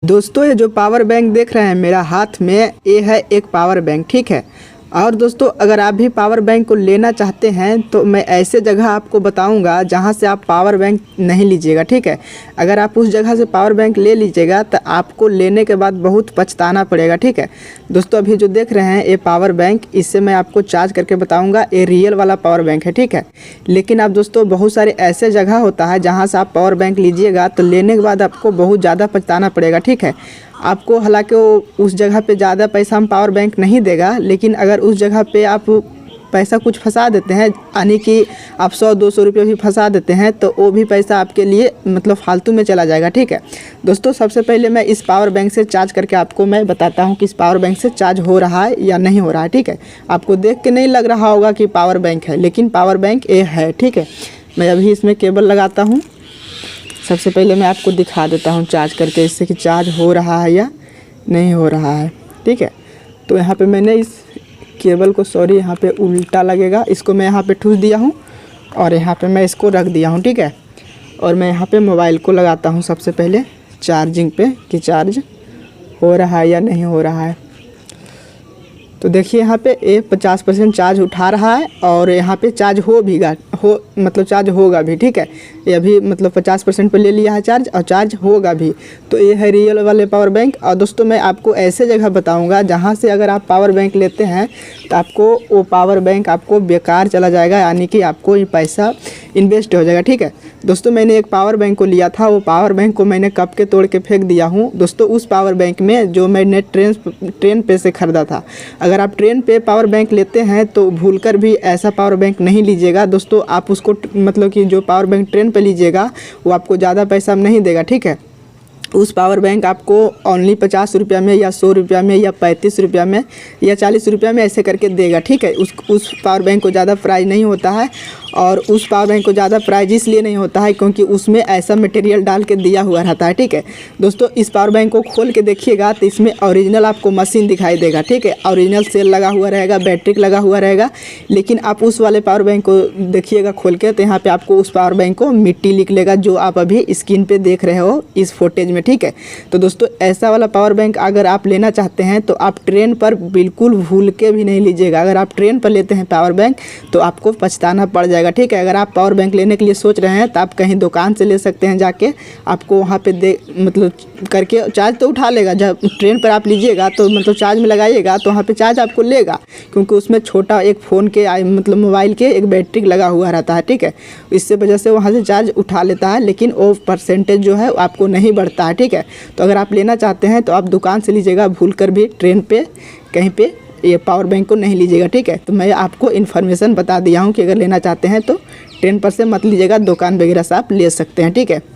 दोस्तों ये जो पावर बैंक देख रहे हैं मेरा हाथ में, ये है एक पावर बैंक। ठीक है। और दोस्तों अगर आप भी पावर बैंक को लेना चाहते हैं तो मैं ऐसे जगह आपको बताऊंगा जहां से आप पावर बैंक नहीं लीजिएगा। ठीक है। अगर आप उस जगह से पावर बैंक ले लीजिएगा तो आपको लेने के बाद बहुत पछताना पड़ेगा। ठीक है। दोस्तों अभी जो देख रहे हैं ये पावर बैंक, इससे मैं आपको चार्ज करके बताऊंगा। ये रियल वाला पावर बैंक है। ठीक है। लेकिन आप दोस्तों बहुत सारे ऐसे जगह होता है जहाँ से आप पावर बैंक लीजिएगा तो लेने के बाद आपको बहुत ज़्यादा पछताना पड़ेगा। ठीक है। आपको हालांकि वो उस जगह पे ज़्यादा पैसा हम पावर बैंक नहीं देगा, लेकिन अगर उस जगह पे आप पैसा कुछ फंसा देते हैं, यानी कि आप 100-200 रुपये भी फंसा देते हैं तो वो भी पैसा आपके लिए मतलब फालतू में चला जाएगा। ठीक है। दोस्तों सबसे पहले मैं इस पावर बैंक से चार्ज करके आपको मैं बताता हूँ कि इस पावर बैंक से चार्ज हो रहा है या नहीं हो रहा है। ठीक है। आपको देख के नहीं लग रहा होगा कि पावर बैंक है, लेकिन पावर बैंक ये है। ठीक है। मैं अभी इसमें केबल लगाता हूँ। सबसे पहले मैं आपको दिखा देता हूँ चार्ज करके, इससे कि चार्ज हो रहा है या नहीं हो रहा है। ठीक है। तो यहाँ पे मैंने इस केबल को, सॉरी यहाँ पे उल्टा लगेगा, इसको मैं यहाँ पे ठूस दिया हूँ और यहाँ पे मैं इसको रख दिया हूँ। ठीक है। और मैं यहाँ पे मोबाइल को लगाता हूँ सबसे पहले चार्जिंग पे कि चार्ज हो रहा है या नहीं हो रहा है। तो देखिए यहाँ पे ये 50% चार्ज उठा रहा है और यहाँ पे चार्ज मतलब चार्ज होगा भी। ठीक है। ये अभी मतलब 50% पे ले लिया है चार्ज और चार्ज होगा भी। तो ये है रियल वाले पावर बैंक। और दोस्तों मैं आपको ऐसे जगह बताऊंगा जहाँ से अगर आप पावर बैंक लेते हैं तो आपको वो पावर बैंक आपको बेकार चला जाएगा, यानी कि आपको ये पैसा इन्वेस्ट हो जाएगा। ठीक है। दोस्तों मैंने एक पावर बैंक को लिया था, वो पावर बैंक को मैंने कब के तोड़ के फेंक दिया हूँ। दोस्तों उस पावर बैंक में जो मैंने ट्रेन पे से ख़रीदा था, अगर आप ट्रेन पे पावर बैंक लेते हैं तो भूलकर भी ऐसा पावर बैंक नहीं लीजिएगा। दोस्तों आप उसको मतलब कि जो पावर बैंक ट्रेन पे लीजिएगा वो आपको ज़्यादा पैसा नहीं देगा। ठीक है। उस पावर बैंक आपको ओनली 50 रुपया में या 100 रुपया में या 35 रुपया में या 40 रुपया में ऐसे करके देगा। ठीक है। उस पावर बैंक को ज़्यादा प्राइस नहीं होता है। और उस पावर बैंक को ज़्यादा प्राइस इसलिए नहीं होता है क्योंकि उसमें ऐसा मटेरियल डाल के दिया हुआ रहता है। ठीक है। दोस्तों इस पावर बैंक को खोल के देखिएगा तो इसमें ओरिजिनल आपको मशीन दिखाई देगा। ठीक है। ओरिजिनल सेल लगा हुआ रहेगा, बैटरी लगा हुआ रहेगा। लेकिन आप उस वाले पावर बैंक को देखिएगा खोल के तो यहाँ पे आपको उस पावर बैंक को मिट्टी लिख लेगा, जो आप अभी स्क्रीन पे देख रहे हो इस फुटेज में। ठीक है। तो दोस्तों ऐसा वाला पावर बैंक अगर आप लेना चाहते हैं तो आप ट्रेन पर बिल्कुल भूल के भी नहीं लीजिएगा। अगर आप ट्रेन पर लेते हैं पावर बैंक तो आपको पछताना पड़ जाएगा। ठीक है। अगर आप पावर बैंक लेने के लिए सोच रहे हैं तो आप कहीं दुकान से ले सकते हैं जाके, आपको वहाँ पे मतलब करके चार्ज तो उठा लेगा। जब ट्रेन पर आप लीजिएगा तो मतलब चार्ज में लगाइएगा तो वहाँ पे चार्ज आपको लेगा, क्योंकि उसमें छोटा एक फ़ोन के मतलब मोबाइल के एक बैटरी लगा हुआ रहता है। ठीक है। इससे वजह से वहाँ से चार्ज उठा लेता है, लेकिन वो परसेंटेज जो है आपको नहीं बढ़ता है। ठीक है। तो अगर आप लेना चाहते हैं तो आप दुकान से लीजिएगा, भूल कर भी ट्रेन पे कहीं पे ये पावर बैंक को नहीं लीजिएगा। ठीक है। तो मैं आपको इन्फॉर्मेशन बता दिया हूँ कि अगर लेना चाहते हैं तो ट्रेन पर से मत लीजिएगा, दुकान वगैरह से आप ले सकते हैं। ठीक है।